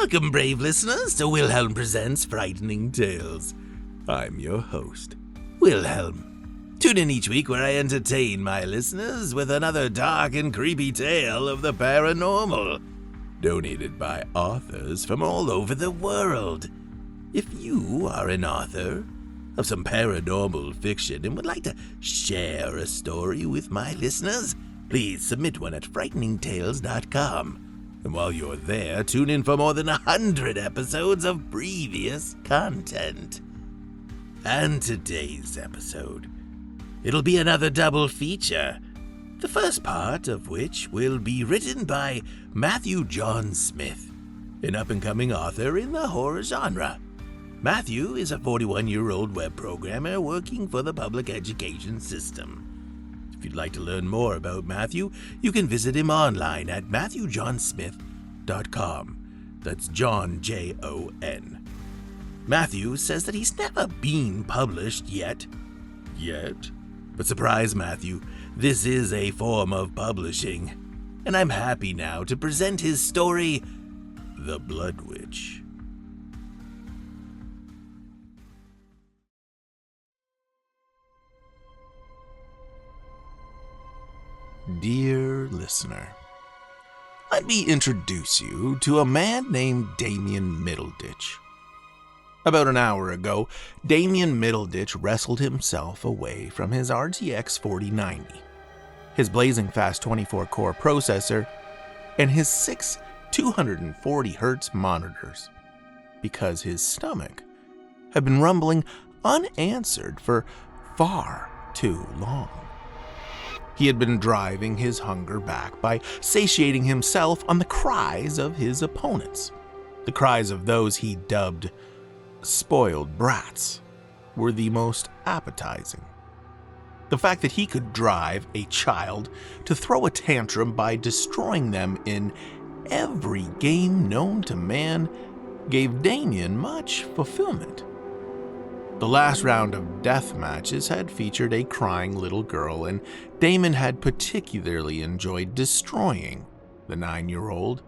Welcome, brave listeners, to Wilhelm Presents Frightening Tales. I'm your host, Wilhelm. Tune in each week where I entertain my listeners with another dark and creepy tale of the paranormal, donated by authors from all over the world. If you are an author of some paranormal fiction and would like to share a story with my listeners, please submit one at frighteningtales.com. And while you're there, tune in for more than 100 episodes of previous content. And today's episode, it'll be another double feature, the first part of which will be written by Matthew John Smith, an up-and-coming author in the horror genre. Matthew is a 41-year-old web programmer working for the public education system. If you'd like to learn more about Matthew, you can visit him online at MatthewJohnSmith.com. That's John, J-O-N. Matthew says that he's never been published yet. But surprise, Matthew, this is a form of publishing. And I'm happy now to present his story, The Bloodwitch. Dear listener, let me introduce you to a man named Damien Middleditch. About an hour ago, Damien Middleditch wrestled himself away from his RTX 4090, his blazing fast 24-core processor, and his 6 240Hz monitors, because his stomach had been rumbling unanswered for far too long. He had been driving his hunger back by satiating himself on the cries of his opponents. The cries of those he dubbed spoiled brats were the most appetizing. The fact that he could drive a child to throw a tantrum by destroying them in every game known to man gave Damien much fulfillment. The last round of death matches had featured a crying little girl, and Damon had particularly enjoyed destroying the 9-year-old,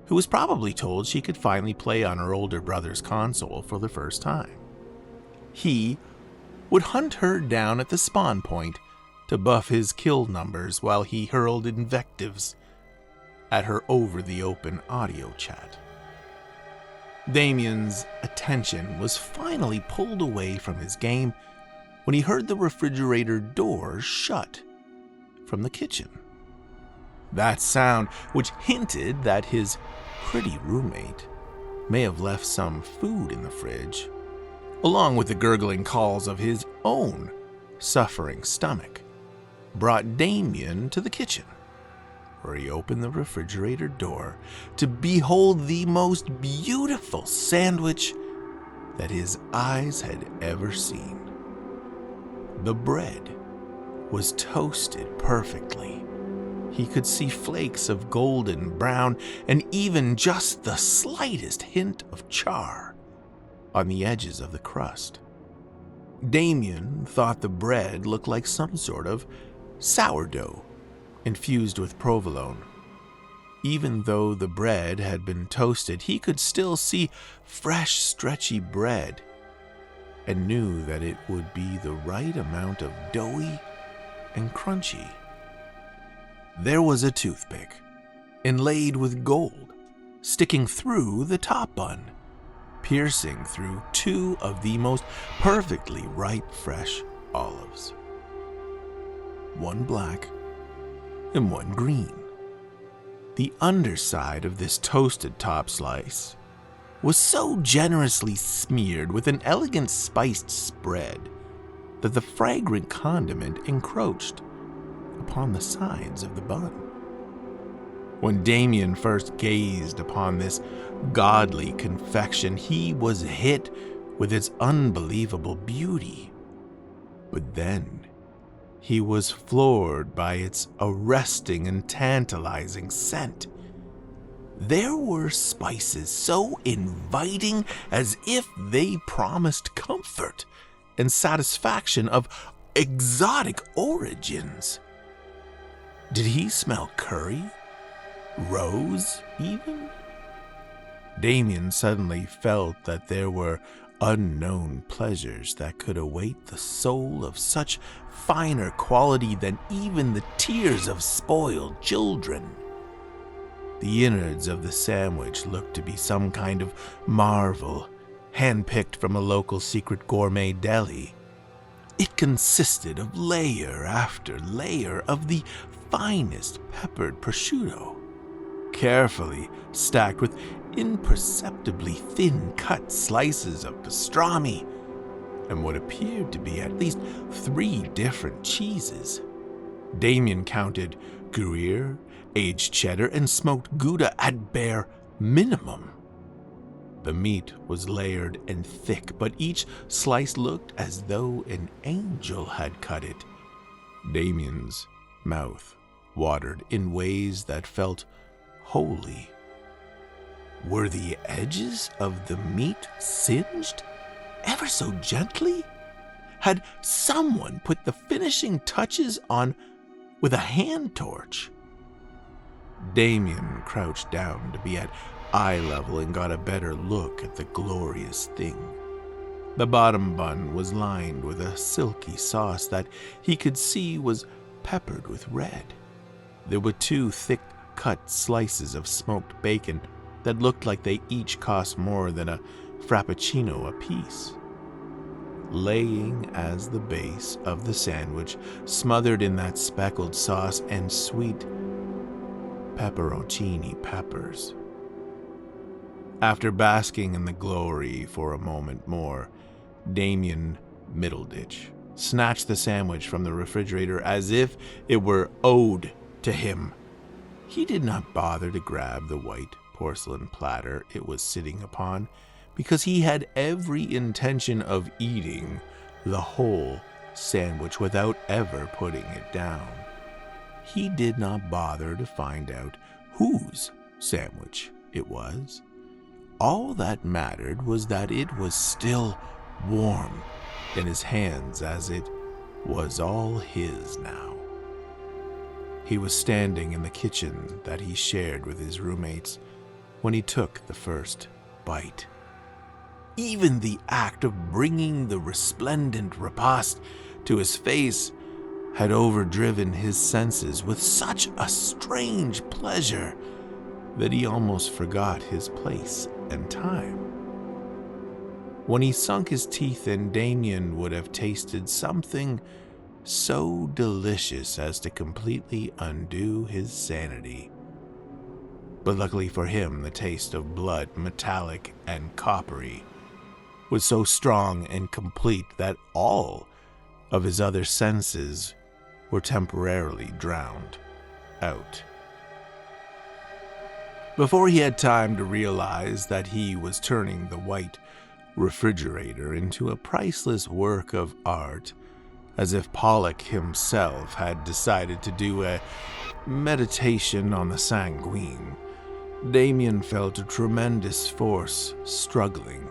who was probably told she could finally play on her older brother's console for the first time. He would hunt her down at the spawn point to buff his kill numbers while he hurled invectives at her over the open audio chat. Damien's attention was finally pulled away from his game when he heard the refrigerator door shut from the kitchen. That sound, which hinted that his pretty roommate may have left some food in the fridge, along with the gurgling calls of his own suffering stomach, brought Damien to the kitchen, where he opened the refrigerator door to behold the most beautiful sandwich that his eyes had ever seen. The bread was toasted perfectly. He could see flakes of golden brown and even just the slightest hint of char on the edges of the crust. Damien thought the bread looked like some sort of sourdough infused with provolone. Even though the bread had been toasted, he could still see fresh, stretchy bread and knew that it would be the right amount of doughy and crunchy. There was a toothpick, inlaid with gold, sticking through the top bun, piercing through 2 of the most perfectly ripe fresh olives. One black and one green. The underside of this toasted top slice was so generously smeared with an elegant spiced spread that the fragrant condiment encroached upon the sides of the bun. When Damien first gazed upon this godly confection, he was hit with its unbelievable beauty. But then he was floored by its arresting and tantalizing scent. There were spices so inviting as if they promised comfort and satisfaction of exotic origins. Did he smell curry? Rose, even? Damien suddenly felt that there were unknown pleasures that could await the soul of such finer quality than even the tears of spoiled children. The innards of the sandwich looked to be some kind of marvel, handpicked from a local secret gourmet deli. It consisted of layer after layer of the finest peppered prosciutto, carefully stacked with imperceptibly thin-cut slices of pastrami, and what appeared to be at least 3 different cheeses. Damien counted Gruyere, aged cheddar, and smoked Gouda at bare minimum. The meat was layered and thick, but each slice looked as though an angel had cut it. Damien's mouth watered in ways that felt holy. Were the edges of the meat singed ever so gently? Had someone put the finishing touches on with a hand torch? Damien crouched down to be at eye level and got a better look at the glorious thing. The bottom bun was lined with a silky sauce that he could see was peppered with red. There were 2 thick-cut slices of smoked bacon that looked like they each cost more than a frappuccino apiece. Laying as the base of the sandwich, smothered in that speckled sauce and sweet pepperoncini peppers. After basking in the glory for a moment more, Damien Middleditch snatched the sandwich from the refrigerator as if it were owed to him. He did not bother to grab the white porcelain platter it was sitting upon, because he had every intention of eating the whole sandwich without ever putting it down. He did not bother to find out whose sandwich it was. All that mattered was that it was still warm in his hands, as it was all his now. He was standing in the kitchen that he shared with his roommates when he took the first bite. Even the act of bringing the resplendent repast to his face had overdriven his senses with such a strange pleasure that he almost forgot his place and time. When he sunk his teeth in, Damien would have tasted something so delicious as to completely undo his sanity. But luckily for him, the taste of blood, metallic and coppery, was so strong and complete that all of his other senses were temporarily drowned out. Before he had time to realize that he was turning the white refrigerator into a priceless work of art, as if Pollock himself had decided to do a meditation on the sanguine, Damien felt a tremendous force struggling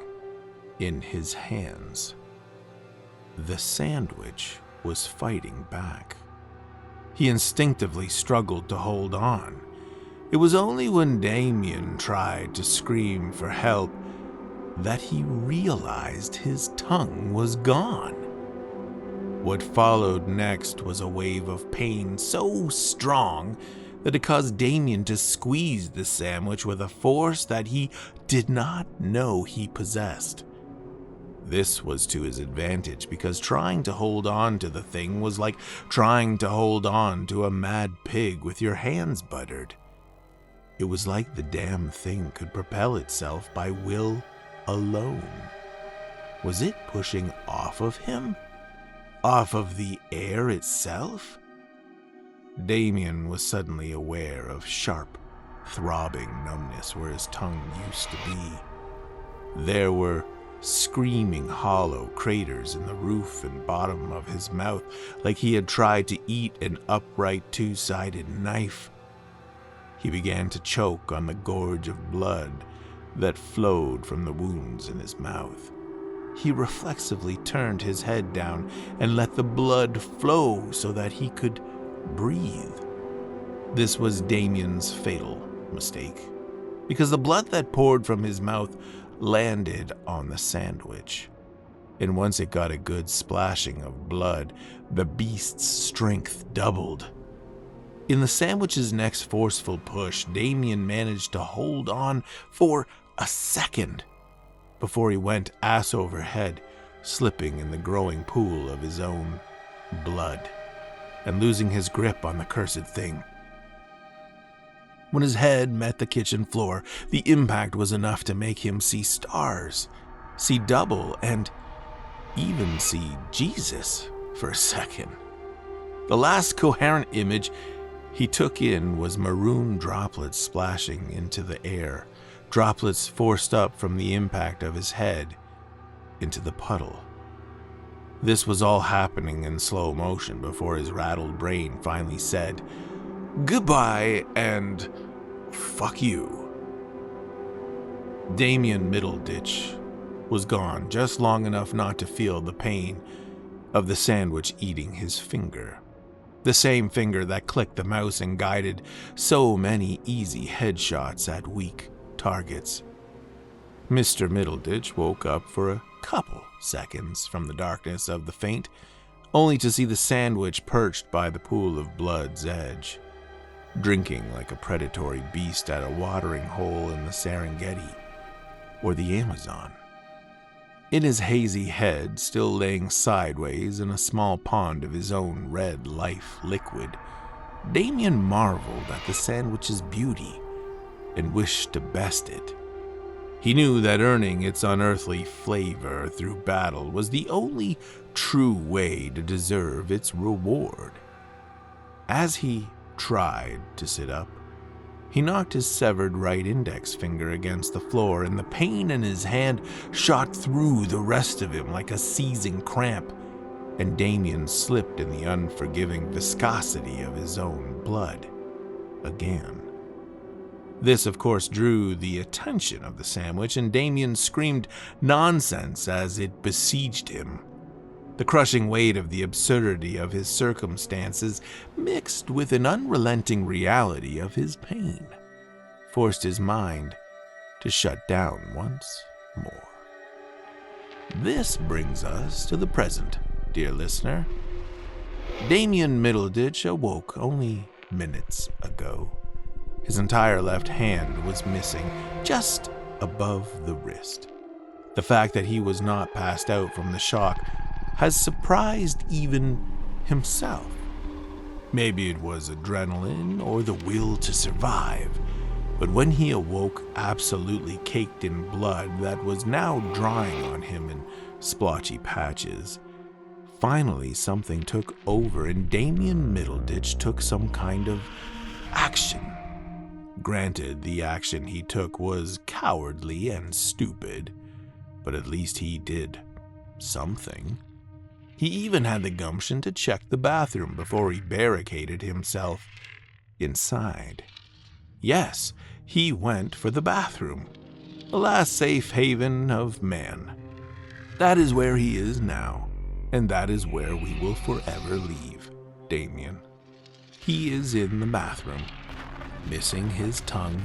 in his hands. The sandwich was fighting back. He instinctively struggled to hold on. It was only when Damien tried to scream for help that he realized his tongue was gone. What followed next was a wave of pain so strong that it caused Damien to squeeze the sandwich with a force that he did not know he possessed. This was to his advantage, because trying to hold on to the thing was like trying to hold on to a mad pig with your hands buttered. It was like the damn thing could propel itself by will alone. Was it pushing off of him? Off of the air itself? Damien was suddenly aware of sharp, throbbing numbness where his tongue used to be. There were screaming hollow craters in the roof and bottom of his mouth, like he had tried to eat an upright 2-sided knife. He began to choke on the gorge of blood that flowed from the wounds in his mouth. He reflexively turned his head down and let the blood flow so that he could breathe. This was Damien's fatal mistake. because the blood that poured from his mouth landed on the sandwich. And once it got a good splashing of blood, the beast's strength doubled. In the sandwich's next forceful push, Damien managed to hold on for a second before he went ass over head, slipping in the growing pool of his own blood and losing his grip on the cursed thing. When his head met the kitchen floor, the impact was enough to make him see stars, see double, and even see Jesus for a second. The last coherent image he took in was maroon droplets splashing into the air, droplets forced up from the impact of his head into the puddle. This was all happening in slow motion before his rattled brain finally said, "Goodbye and fuck you." Damien Middleditch was gone just long enough not to feel the pain of the sandwich eating his finger. The same finger that clicked the mouse and guided so many easy headshots at weak targets. Mr. Middleditch woke up for a couple seconds from the darkness of the faint, only to see the sandwich perched by the pool of blood's edge, drinking like a predatory beast at a watering hole in the Serengeti or the Amazon. In his hazy head, still laying sideways in a small pond of his own red life liquid, Damien marveled at the sandwich's beauty and wished to best it. He knew that earning its unearthly flavor through battle was the only true way to deserve its reward. As he tried to sit up, he knocked his severed right index finger against the floor, and the pain in his hand shot through the rest of him like a seizing cramp, and Damien slipped in the unforgiving viscosity of his own blood again. This, of course, drew the attention of the sandwich, and Damien screamed nonsense as it besieged him. The crushing weight of the absurdity of his circumstances, mixed with an unrelenting reality of his pain, forced his mind to shut down once more. This brings us to the present, dear listener. Damien Middleditch awoke only minutes ago. His entire left hand was missing, just above the wrist. The fact that he was not passed out from the shock has surprised even himself. Maybe it was adrenaline or the will to survive, but when he awoke absolutely caked in blood that was now drying on him in splotchy patches, finally something took over and Damien Middleditch took some kind of action. Granted, the action he took was cowardly and stupid, but at least he did something. He even had the gumption to check the bathroom before he barricaded himself inside. Yes, he went for the bathroom, the last safe haven of man. That is where he is now, and that is where we will forever leave Damien. He is in the bathroom, missing his tongue,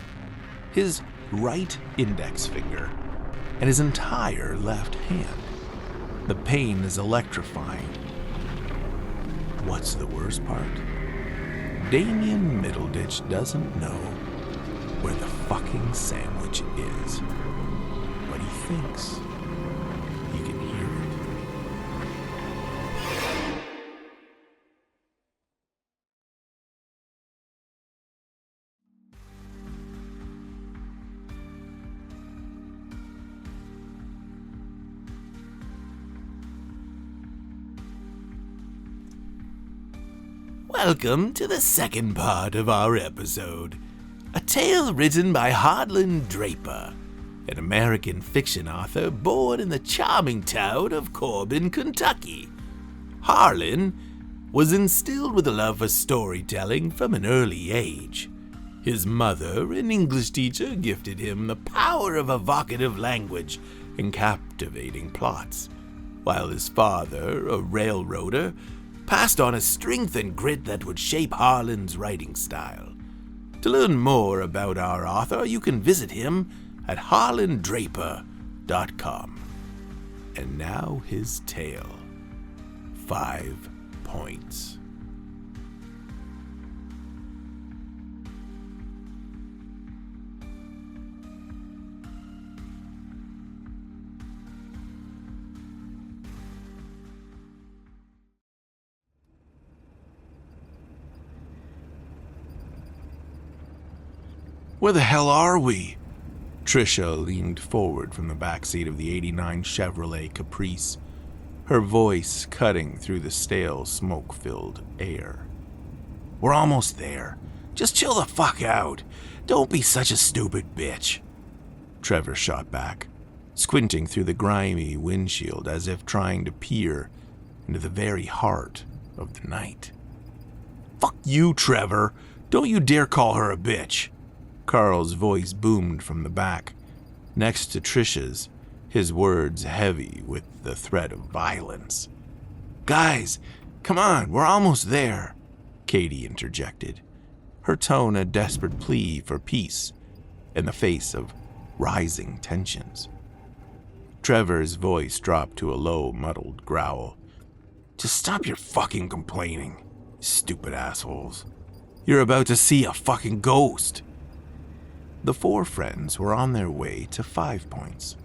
his right index finger, and his entire left hand. The pain is electrifying. What's the worst part? Damien Middleditch doesn't know where the fucking sandwich is, but he thinks he can hear it. Welcome to the second part of our episode. A tale written by Harlinn Draper, an American fiction author born in the charming town of Corbin, Kentucky. Harlinn was instilled with a love for storytelling from an early age. His mother, an English teacher, gifted him the power of evocative language and captivating plots, while his father, a railroader, passed on a strength and grit that would shape Harlinn's writing style. To learn more about our author, you can visit him at harlinndraper.com. And now his tale, 5 points. Where the hell are we? Trisha leaned forward from the backseat of the '89 Chevrolet Caprice, her voice cutting through the stale, smoke-filled air. We're almost there. Just chill the fuck out. Don't be such a stupid bitch. Trevor shot back, squinting through the grimy windshield as if trying to peer into the very heart of the night. Fuck you, Trevor. Don't you dare call her a bitch. Carl's voice boomed from the back, next to Trisha's, his words heavy with the threat of violence. Guys, come on, we're almost there, Katie interjected, her tone a desperate plea for peace in the face of rising tensions. Trevor's voice dropped to a low, muddled growl. Just stop your fucking complaining, stupid assholes. You're about to see a fucking ghost. The 4 friends were on their way to 5 Points,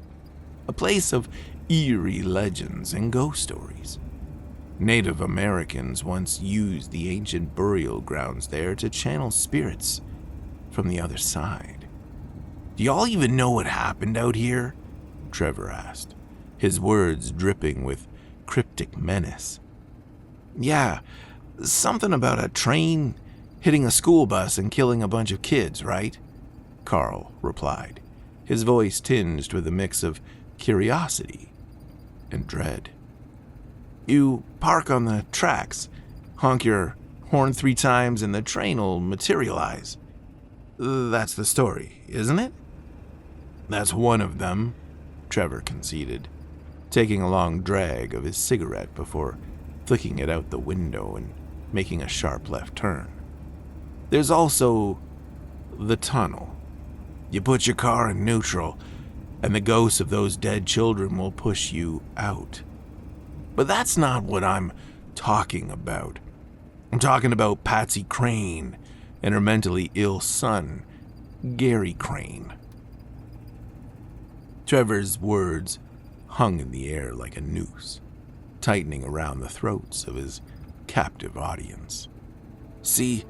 a place of eerie legends and ghost stories. Native Americans once used the ancient burial grounds there to channel spirits from the other side. Do y'all even know what happened out here? Trevor asked, his words dripping with cryptic menace. Yeah, something about a train hitting a school bus and killing a bunch of kids, right? Carl replied, his voice tinged with a mix of curiosity and dread. You park on the tracks, honk your horn 3 times, and the train'll materialize. That's the story, isn't it? That's one of them, Trevor conceded, taking a long drag of his cigarette before flicking it out the window and making a sharp left turn. There's also the tunnel. You put your car in neutral, and the ghosts of those dead children will push you out. But that's not what I'm talking about. I'm talking about Patsy Crane and her mentally ill son, Gary Crane. Trevor's words hung in the air like a noose, tightening around the throats of his captive audience. See,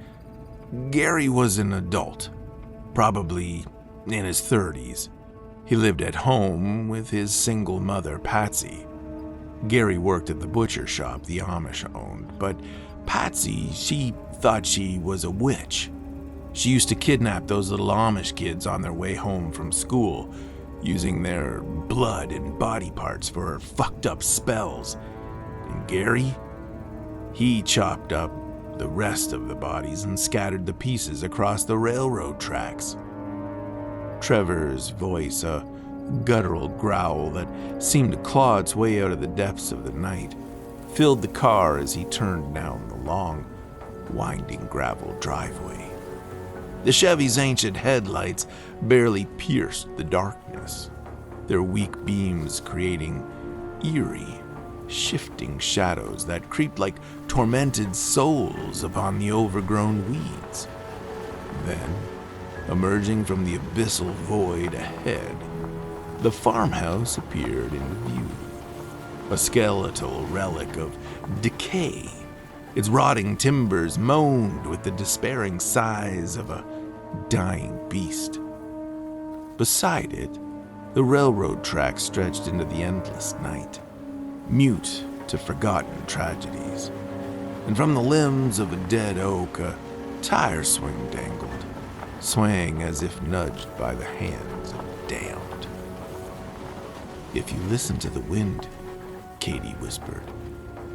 Gary was an adult, probably in his 30s. He lived at home with his single mother, Patsy. Gary worked at the butcher shop the Amish owned, but Patsy, she thought she was a witch. She used to kidnap those little Amish kids on their way home from school, using their blood and body parts for her fucked up spells. And Gary? He chopped up the rest of the bodies and scattered the pieces across the railroad tracks. Trevor's voice, a guttural growl that seemed to claw its way out of the depths of the night, filled the car as he turned down the long, winding gravel driveway. The Chevy's ancient headlights barely pierced the darkness, their weak beams creating eerie, shifting shadows that creeped like tormented souls upon the overgrown weeds. Then, emerging from the abyssal void ahead, the farmhouse appeared in view, a skeletal relic of decay. Its rotting timbers moaned with the despairing sighs of a dying beast. Beside it, the railroad tracks stretched into the endless night, mute to forgotten tragedies. And from the limbs of a dead oak, a tire swing dangled, swaying as if nudged by the hands of the damned. If you listen to the wind, Katie whispered,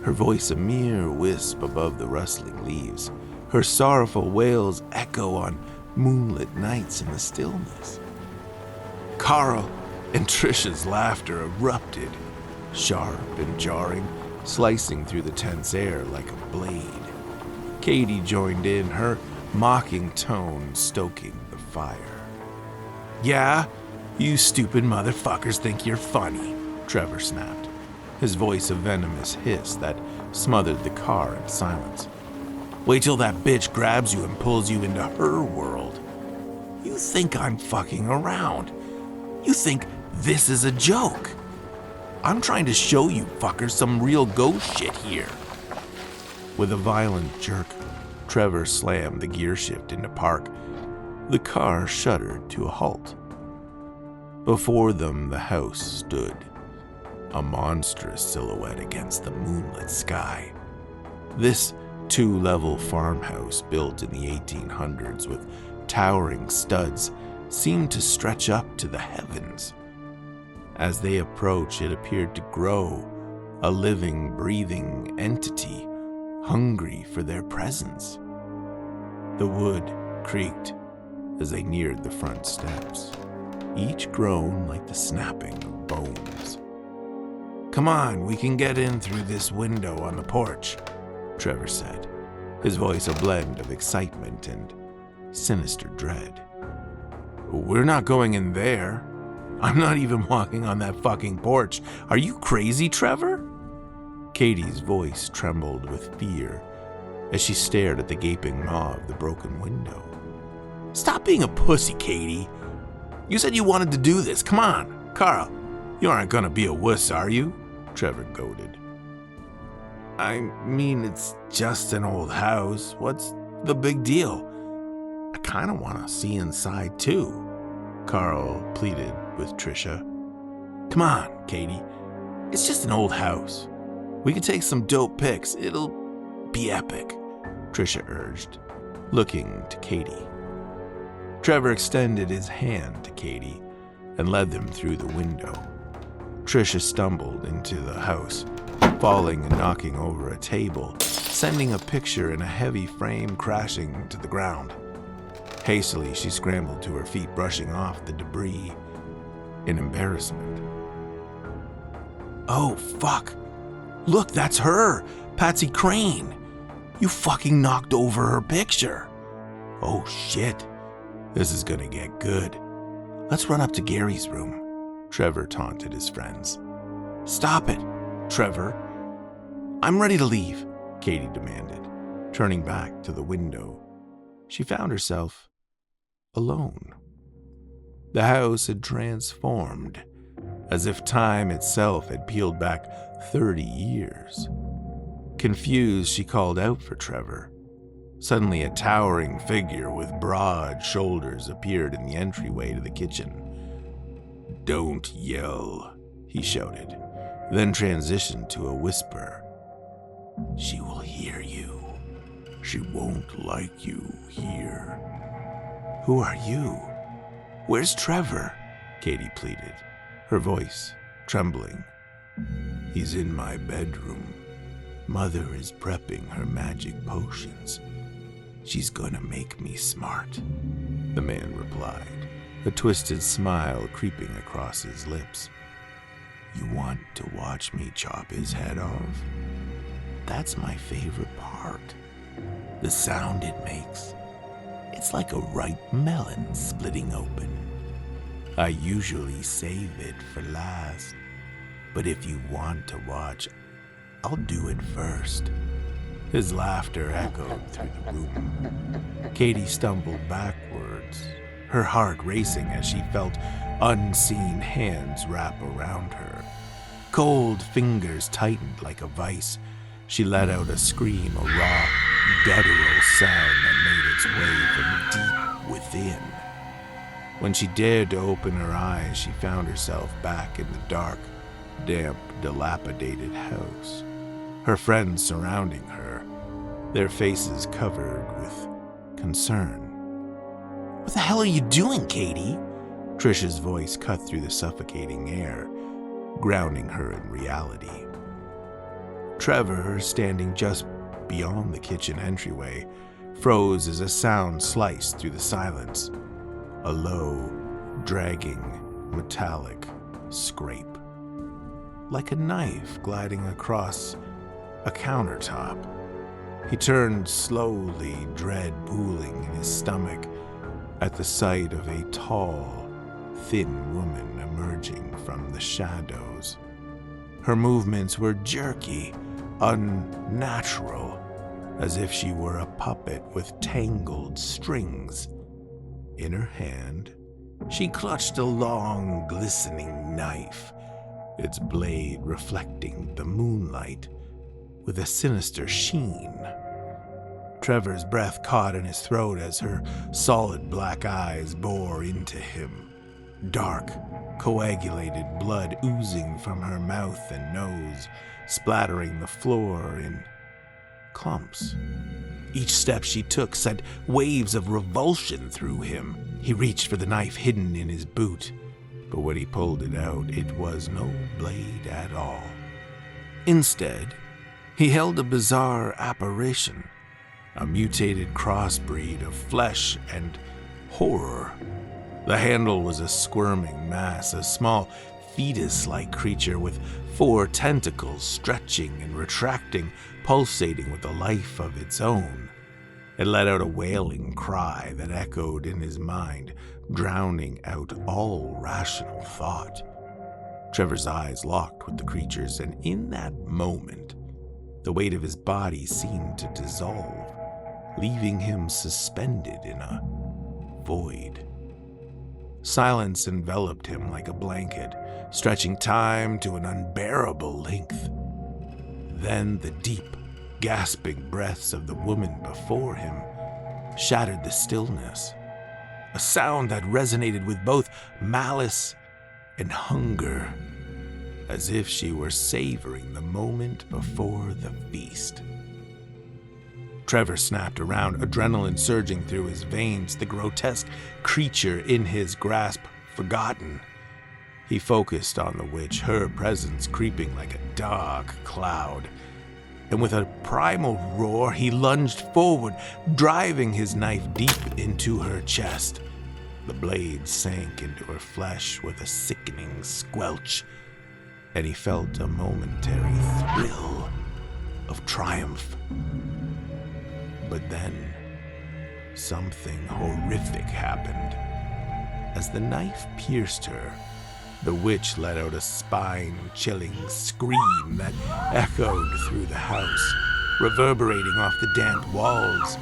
her voice a mere wisp above the rustling leaves, her sorrowful wails echo on moonlit nights in the stillness. Carl and Trisha's laughter erupted, sharp and jarring, slicing through the tense air like a blade. Katie joined in, her mocking tone stoking the fire. "Yeah, you stupid motherfuckers think you're funny," Trevor snapped, his voice a venomous hiss that smothered the car in silence. "Wait till that bitch grabs you and pulls you into her world. You think I'm fucking around. You think this is a joke. I'm trying to show you fuckers some real ghost shit here." With a violent jerk, Trevor slammed the gear shift into park. The car shuddered to a halt. Before them, the house stood, a monstrous silhouette against the moonlit sky. This two-level farmhouse built in the 1800s with towering studs seemed to stretch up to the heavens. As they approached, it appeared to grow, a living, breathing entity, hungry for their presence. The wood creaked as they neared the front steps, each groan like the snapping of bones. "Come on, we can get in through this window on the porch," Trevor said, his voice a blend of excitement and sinister dread. "We're not going in there. I'm not even walking on that fucking porch. Are you crazy, Trevor?" Katie's voice trembled with fear as she stared at the gaping maw of the broken window. "Stop being a pussy, Katie. You said you wanted to do this. Come on, Carl. You aren't gonna be a wuss, are you?" Trevor goaded. "I mean, it's just an old house. What's the big deal? I kinda wanna see inside too," Carl pleaded with Trisha. "Come on, Katie. It's just an old house. We can take some dope pics. It'll be epic," Trisha urged, looking to Katie. Trevor extended his hand to Katie and led them through the window. Trisha stumbled into the house, falling and knocking over a table, sending a picture in a heavy frame crashing to the ground. Hastily, she scrambled to her feet, brushing off the debris in embarrassment. "Oh, fuck. Look, that's her, Patsy Crane. You fucking knocked over her picture. Oh, shit. This is gonna get good. Let's run up to Gary's room," Trevor taunted his friends. "Stop it, Trevor. I'm ready to leave," Katie demanded, turning back to the window. She found herself alone. The house had transformed, as if time itself had peeled back 30 years. Confused, she called out for Trevor. Suddenly, a towering figure with broad shoulders appeared in the entryway to the kitchen. "Don't yell," he shouted, then transitioned to a whisper. "She will hear you. She won't like you here." "Who are you? Where's Trevor?" Katie pleaded, her voice trembling. "He's in my bedroom. Mother is prepping her magic potions. She's gonna make me smart," the man replied, a twisted smile creeping across his lips. "You want to watch me chop his head off? That's my favorite part. The sound it makes. It's like a ripe melon splitting open. I usually save it for last, but if you want to watch, I'll do it first." His laughter echoed through the room. Katie stumbled backwards, her heart racing as she felt unseen hands wrap around her. Cold fingers tightened like a vice. She let out a scream, a raw, guttural sound that made its way from deep within. When she dared to open her eyes, she found herself back in the dark, damp, dilapidated house. Her friends surrounding her, their faces covered with concern. "What the hell are you doing, Katie?" Trisha's voice cut through the suffocating air, grounding her in reality. Trevor, standing just beyond the kitchen entryway, froze as a sound sliced through the silence. A low, dragging, metallic scrape. Like a knife gliding across a countertop. He turned slowly, dread pooling in his stomach at the sight of a tall, thin woman emerging from the shadows. Her movements were jerky, unnatural, as if she were a puppet with tangled strings. In her hand, she clutched a long, glistening knife, its blade reflecting the moonlight with a sinister sheen. Trevor's breath caught in his throat as her solid black eyes bore into him. Dark, coagulated blood oozing from her mouth and nose, splattering the floor in clumps. Each step she took sent waves of revulsion through him. He reached for the knife hidden in his boot, but when he pulled it out, it was no blade at all. Instead, he held a bizarre apparition, a mutated crossbreed of flesh and horror. The handle was a squirming mass, a small fetus-like creature with 4 tentacles stretching and retracting, pulsating with a life of its own. It let out a wailing cry that echoed in his mind, drowning out all rational thought. Trevor's eyes locked with the creature's, and in that moment, the weight of his body seemed to dissolve, leaving him suspended in a void. Silence enveloped him like a blanket, stretching time to an unbearable length. Then the deep, gasping breaths of the woman before him shattered the stillness, a sound that resonated with both malice and hunger, as if she were savoring the moment before the feast. Trevor snapped around, adrenaline surging through his veins, the grotesque creature in his grasp forgotten. He focused on the witch, her presence creeping like a dark cloud, and with a primal roar, he lunged forward, driving his knife deep into her chest. The blade sank into her flesh with a sickening squelch, and he felt a momentary thrill of triumph. But then, something horrific happened. As the knife pierced her, the witch let out a spine-chilling scream that echoed through the house, reverberating off the damp walls.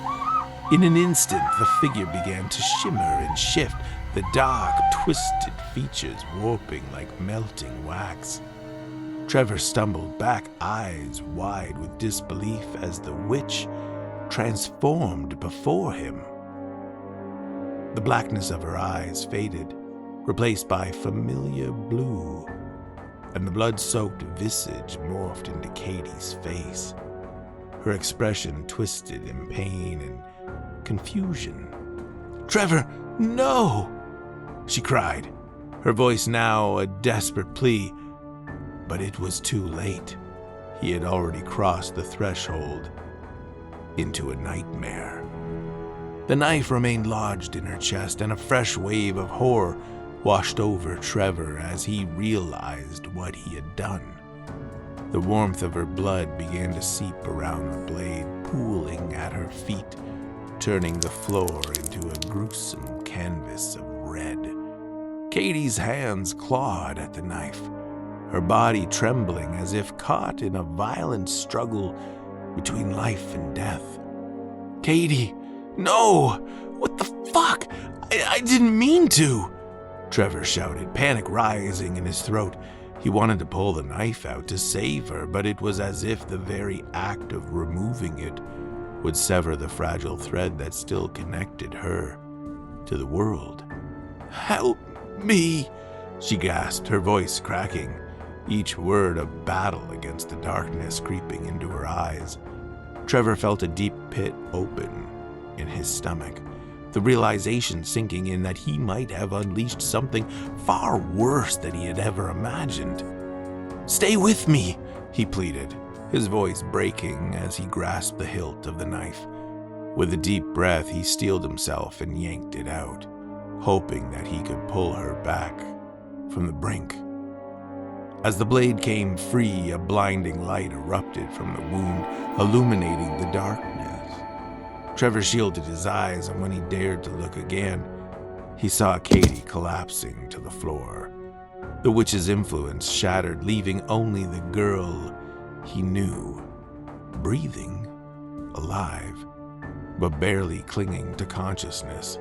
In an instant, the figure began to shimmer and shift, the dark, twisted features warping like melting wax. Trevor stumbled back, eyes wide with disbelief, as the witch transformed before him. The blackness of her eyes faded, replaced by familiar blue, and the blood-soaked visage morphed into Katie's face, her expression twisted in pain and confusion. "Trevor, no!" she cried, her voice now a desperate plea. But it was too late. He had already crossed the threshold into a nightmare. The knife remained lodged in her chest, and a fresh wave of horror washed over Trevor as he realized what he had done. The warmth of her blood began to seep around the blade, pooling at her feet, turning the floor into a gruesome canvas of red. Katie's hands clawed at the knife, her body trembling as if caught in a violent struggle between life and death. "Katie, no! What the fuck? I didn't mean to!" Trevor shouted, panic rising in his throat. He wanted to pull the knife out to save her, but it was as if the very act of removing it would sever the fragile thread that still connected her to the world. "Help me!" she gasped, her voice cracking, each word a battle against the darkness creeping into her eyes. Trevor felt a deep pit open in his stomach, the realization sinking in that he might have unleashed something far worse than he had ever imagined. "Stay with me," he pleaded, his voice breaking as he grasped the hilt of the knife. With a deep breath, he steeled himself and yanked it out, hoping that he could pull her back from the brink. As the blade came free, a blinding light erupted from the wound, illuminating the darkness. Trevor shielded his eyes, and when he dared to look again, he saw Katie collapsing to the floor. The witch's influence shattered, leaving only the girl he knew, breathing, alive, but barely clinging to consciousness.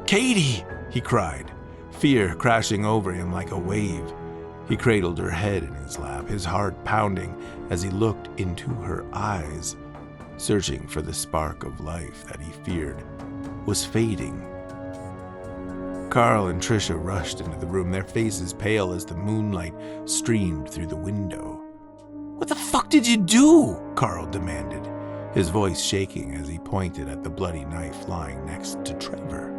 "Katie!" he cried, fear crashing over him like a wave. He cradled her head in his lap, his heart pounding as he looked into her eyes, searching for the spark of life that he feared was fading. Carl and Trisha rushed into the room, their faces pale as the moonlight streamed through the window. "What the fuck did you do?" Carl demanded, his voice shaking as he pointed at the bloody knife lying next to Trevor.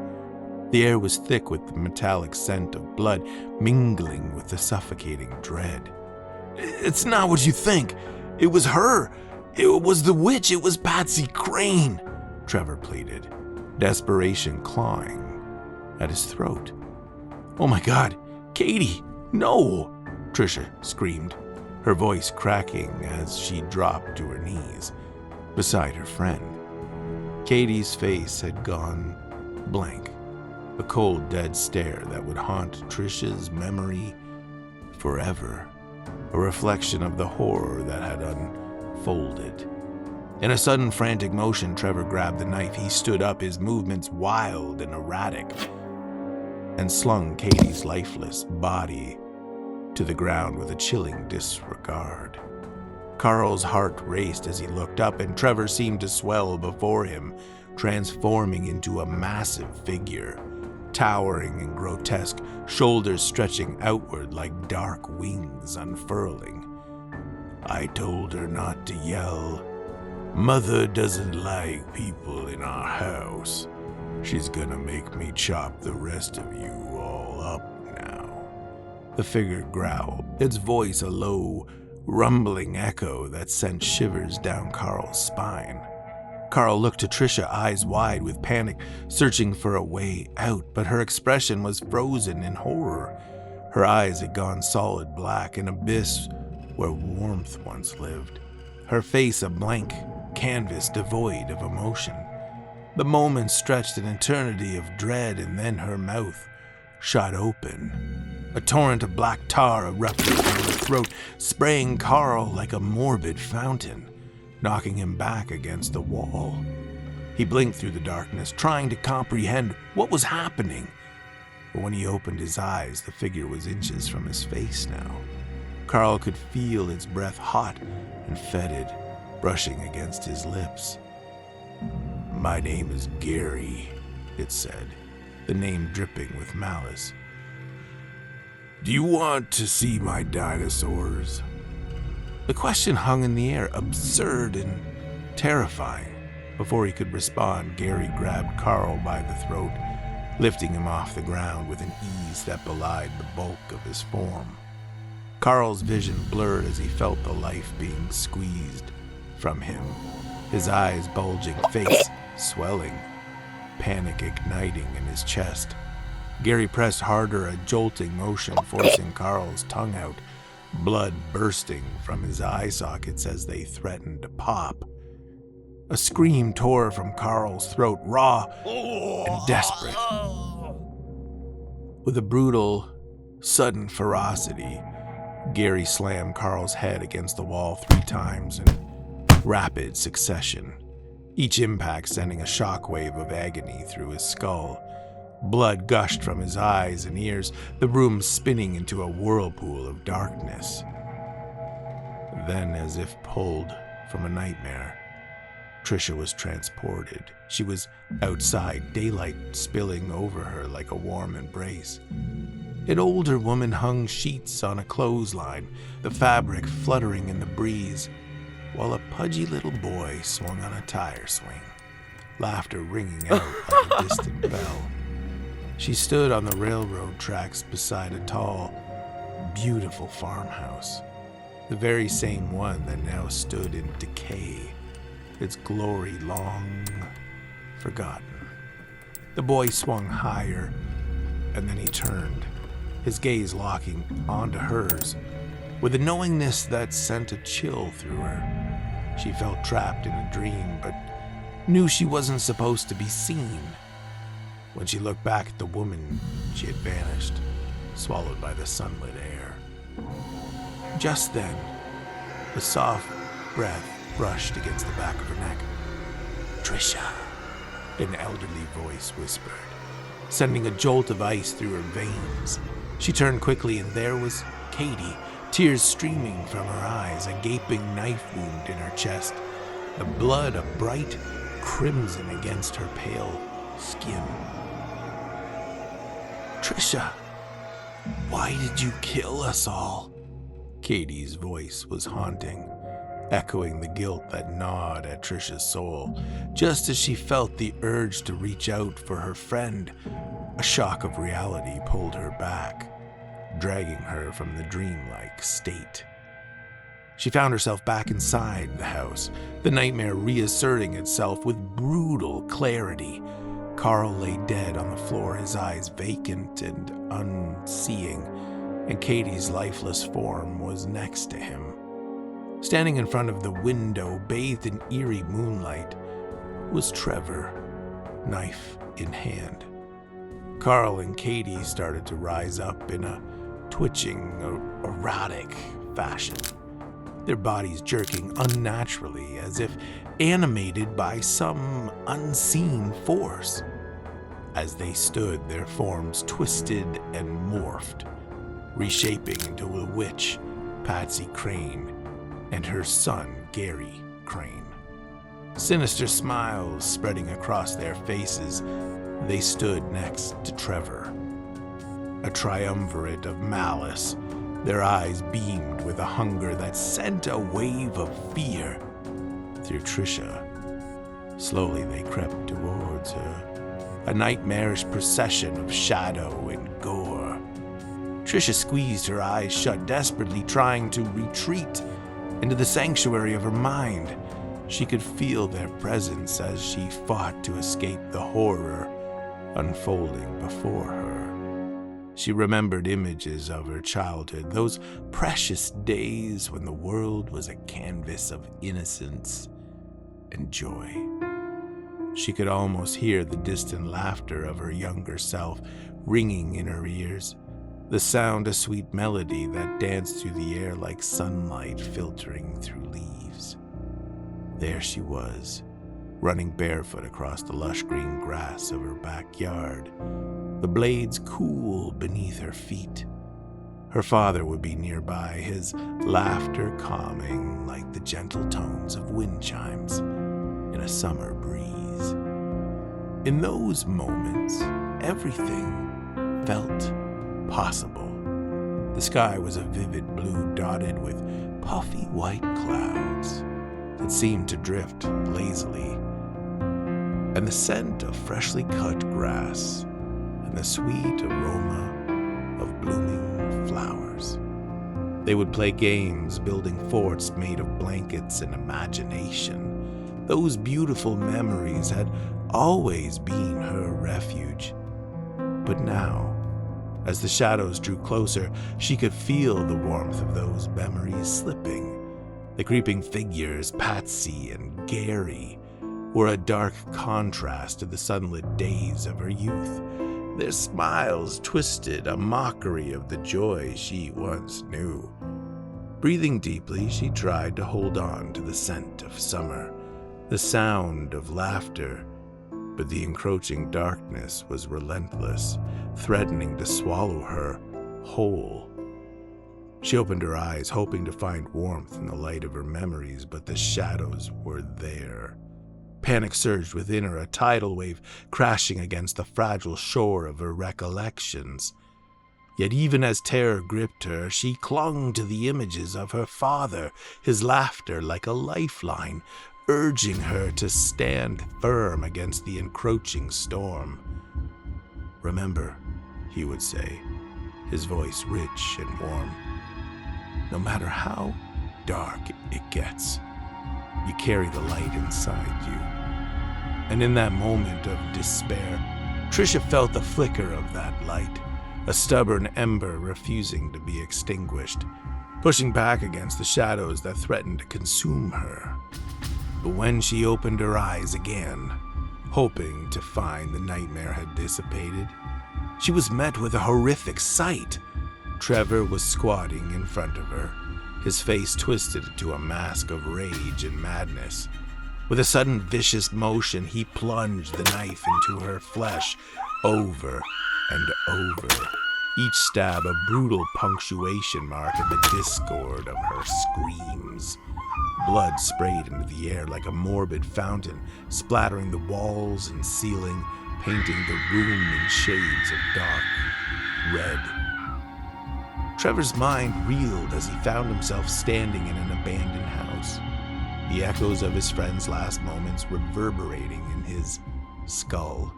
The air was thick with the metallic scent of blood mingling with the suffocating dread. "It's not what you think. It was her. It was the witch. It was Patsy Crane," Trevor pleaded, desperation clawing at his throat. "Oh my God, Katie, no!" Trisha screamed, her voice cracking as she dropped to her knees beside her friend. Katie's face had gone blank, a cold, dead stare that would haunt Trisha's memory forever, a reflection of the horror that had unfolded. In a sudden frantic motion, Trevor grabbed the knife. He stood up, his movements wild and erratic, and slung Katie's lifeless body to the ground with a chilling disregard. Carl's heart raced as he looked up, and Trevor seemed to swell before him, transforming into a massive figure, towering and grotesque, shoulders stretching outward like dark wings unfurling. "I told her not to yell. Mother doesn't like people in our house. She's gonna make me chop the rest of you all up now." The figure growled, its voice a low, rumbling echo that sent shivers down Carl's spine. Carl looked to Trisha, eyes wide with panic, searching for a way out, but her expression was frozen in horror. Her eyes had gone solid black, an abyss where warmth once lived. Her face a blank canvas devoid of emotion. The moment stretched an eternity of dread, and then her mouth shot open. A torrent of black tar erupted from her throat, spraying Carl like a morbid fountain, knocking him back against the wall. He blinked through the darkness, trying to comprehend what was happening. But when he opened his eyes, the figure was inches from his face now. Carl could feel its breath, hot and fetid, brushing against his lips. "My name is Gary," it said, the name dripping with malice. "Do you want to see my dinosaurs?" The question hung in the air, absurd and terrifying. Before he could respond, Gary grabbed Carl by the throat, lifting him off the ground with an ease that belied the bulk of his form. Carl's vision blurred as he felt the life being squeezed from him, his eyes bulging, face swelling, panic igniting in his chest. Gary pressed harder, a jolting motion forcing Carl's tongue out, blood bursting from his eye sockets as they threatened to pop. A scream tore from Carl's throat, raw and desperate. With a brutal, sudden ferocity, Gary slammed Carl's head against the wall 3 times in rapid succession, each impact sending a shockwave of agony through his skull. Blood gushed from his eyes and ears, the room spinning into a whirlpool of darkness. Then, as if pulled from a nightmare, Trisha was transported. She was outside, daylight spilling over her like a warm embrace. An older woman hung sheets on a clothesline, the fabric fluttering in the breeze, while a pudgy little boy swung on a tire swing, laughter ringing out like a distant bell. She stood on the railroad tracks beside a tall, beautiful farmhouse, the very same one that now stood in decay, its glory long forgotten. The boy swung higher, and then he turned, his gaze locking onto hers, with a knowingness that sent a chill through her. She felt trapped in a dream, but knew she wasn't supposed to be seen. When she looked back at the woman, she had vanished, swallowed by the sunlit air. Just then, a soft breath brushed against the back of her neck. "Trisha," an elderly voice whispered, sending a jolt of ice through her veins. She turned quickly, and there was Katie, tears streaming from her eyes, a gaping knife wound in her chest, the blood a bright crimson against her pale skin. "Trisha, why did you kill us all?" Katie's voice was haunting, echoing the guilt that gnawed at Trisha's soul. Just as she felt the urge to reach out for her friend, a shock of reality pulled her back, dragging her from the dreamlike state. She found herself back inside the house, the nightmare reasserting itself with brutal clarity. Carl lay dead on the floor, his eyes vacant and unseeing, and Katie's lifeless form was next to him. Standing in front of the window, bathed in eerie moonlight, was Trevor, knife in hand. Carl and Katie started to rise up in a twitching, erratic fashion, their bodies jerking unnaturally as if animated by some unseen force. As they stood, their forms twisted and morphed, reshaping into a witch, Patsy Crane, and her son, Gary Crane. Sinister smiles spreading across their faces, they stood next to Trevor, a triumvirate of malice. Their eyes beamed with a hunger that sent a wave of fear through Trisha. Slowly they crept towards her, a nightmarish procession of shadow and gore. Trisha squeezed her eyes shut, desperately trying to retreat into the sanctuary of her mind. She could feel their presence as she fought to escape the horror unfolding before her. She remembered images of her childhood, those precious days when the world was a canvas of innocence and joy. She could almost hear the distant laughter of her younger self ringing in her ears, the sound a sweet melody that danced through the air like sunlight filtering through leaves. There she was, running barefoot across the lush green grass of her backyard, the blades cool beneath her feet. Her father would be nearby, his laughter calming like the gentle tones of wind chimes in a summer breeze. In those moments, everything felt possible. The sky was a vivid blue dotted with puffy white clouds that seemed to drift lazily, and the scent of freshly cut grass and the sweet aroma of blooming flowers. They would play games, building forts made of blankets and imagination. Those beautiful memories had always been her refuge. But now, as the shadows drew closer, she could feel the warmth of those memories slipping. The creeping figures, Patsy and Gary, were a dark contrast to the sunlit days of her youth. Their smiles twisted a mockery of the joy she once knew. Breathing deeply, she tried to hold on to the scent of summer, the sound of laughter, but the encroaching darkness was relentless, threatening to swallow her whole. She opened her eyes, hoping to find warmth in the light of her memories, but the shadows were there. Panic surged within her, a tidal wave crashing against the fragile shore of her recollections. Yet even as terror gripped her, she clung to the images of her father, his laughter like a lifeline, urging her to stand firm against the encroaching storm. "Remember," he would say, his voice rich and warm, "no matter how dark it gets, you carry the light inside you." And in that moment of despair, Trisha felt the flicker of that light, a stubborn ember refusing to be extinguished, pushing back against the shadows that threatened to consume her. But when she opened her eyes again, hoping to find the nightmare had dissipated, she was met with a horrific sight. Trevor was squatting in front of her, his face twisted into a mask of rage and madness. With a sudden vicious motion, he plunged the knife into her flesh over and over, each stab a brutal punctuation mark in the discord of her screams. Blood sprayed into the air like a morbid fountain, splattering the walls and ceiling, painting the room in shades of dark red. Trevor's mind reeled as he found himself standing in an abandoned house, the echoes of his friend's last moments reverberating in his skull.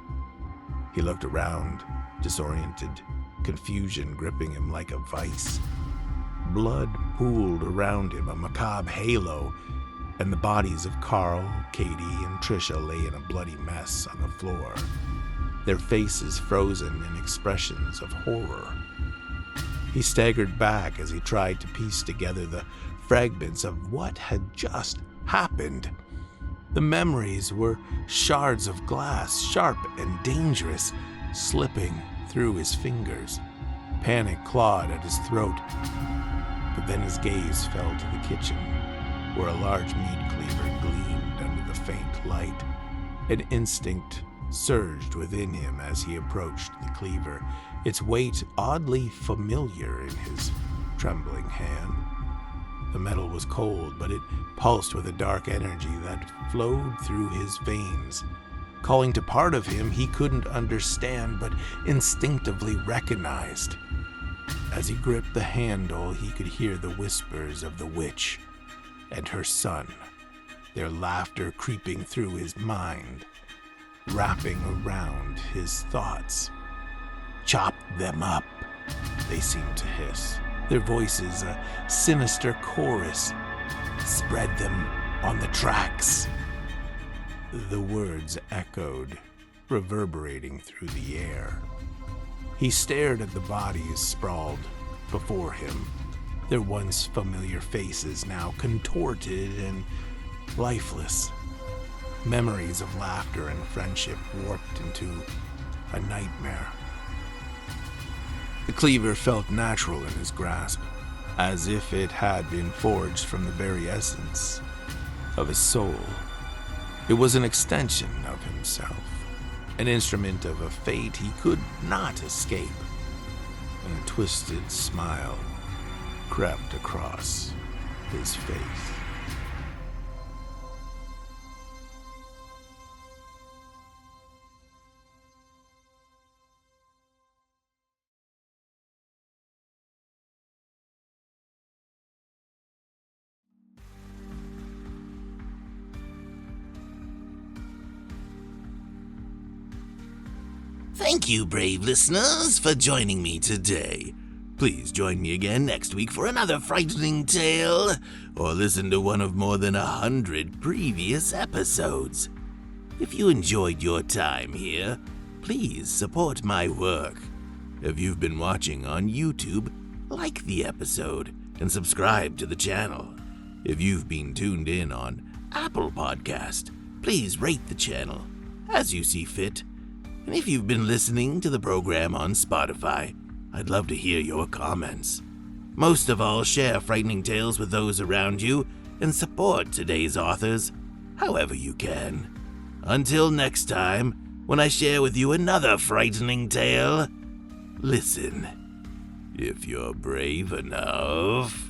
He looked around, disoriented, confusion gripping him like a vice. Blood pooled around him, a macabre halo, and the bodies of Carl, Katie, and Trisha lay in a bloody mess on the floor, their faces frozen in expressions of horror. He staggered back as he tried to piece together the fragments of what had just happened. The memories were shards of glass, sharp and dangerous, slipping through his fingers. Panic clawed at his throat, but then his gaze fell to the kitchen, where a large meat cleaver gleamed under the faint light. An instinct surged within him as he approached the cleaver, its weight oddly familiar in his trembling hand. The metal was cold, but it pulsed with a dark energy that flowed through his veins, calling to part of him he couldn't understand but instinctively recognized. As he gripped the handle, he could hear the whispers of the witch and her son, their laughter creeping through his mind, wrapping around his thoughts. "Chop them up," they seemed to hiss, their voices a sinister chorus. "Spread them on the tracks." The words echoed, reverberating through the air. He stared at the bodies sprawled before him, their once familiar faces now contorted and lifeless. Memories of laughter and friendship warped into a nightmare. The cleaver felt natural in his grasp, as if it had been forged from the very essence of his soul. It was an extension of himself, an instrument of a fate he could not escape. And a twisted smile crept across his face. Thank you, brave listeners, for joining me today. Please join me again next week for another frightening tale, or listen to one of more than 100 previous episodes. If you enjoyed your time here, please support my work. If you've been watching on YouTube, like the episode and subscribe to the channel. If you've been tuned in on Apple Podcast, please rate the channel as you see fit. And if you've been listening to the program on Spotify, I'd love to hear your comments. Most of all, share frightening tales with those around you and support today's authors however you can. Until next time, when I share with you another frightening tale, listen if you're brave enough.